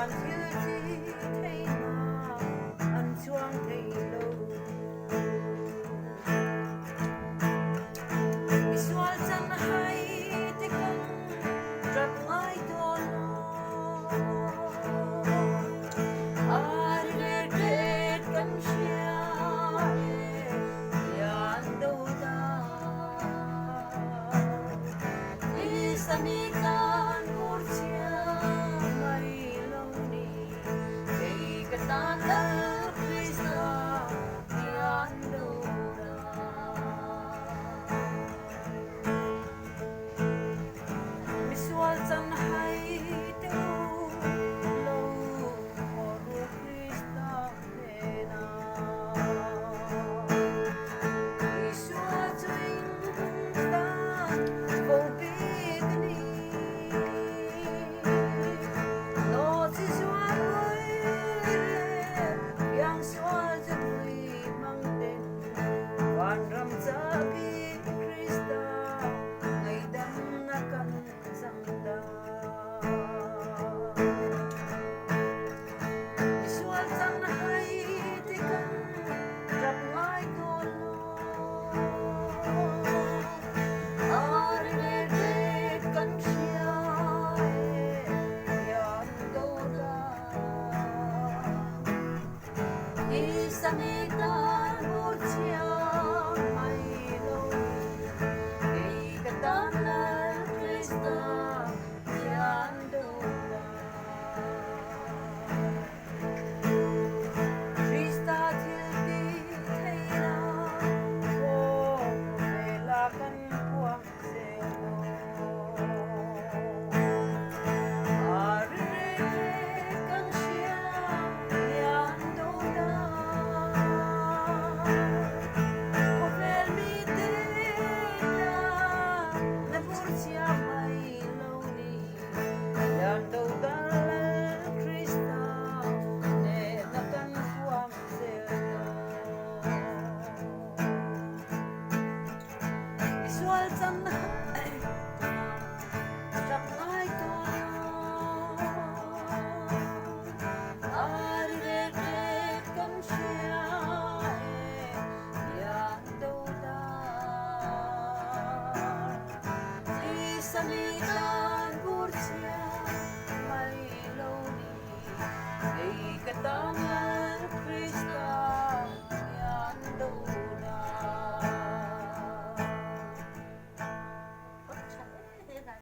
Yang như chi thấy mà ăn chuông thấy lâu visual chân hay te kan trap ngai to ar regret kan sia yan do da isami kan kursia mai lo ni ei katanda krista yan do da visual chân hay te lo oru krista na visual chân ta vô biết ni no chi sual oi yang sual chân mang tên wan ram cha bi krista ngày đâm na kan sang da visual chân hay te kan trap ngai to ar regret kan sia yan do da isami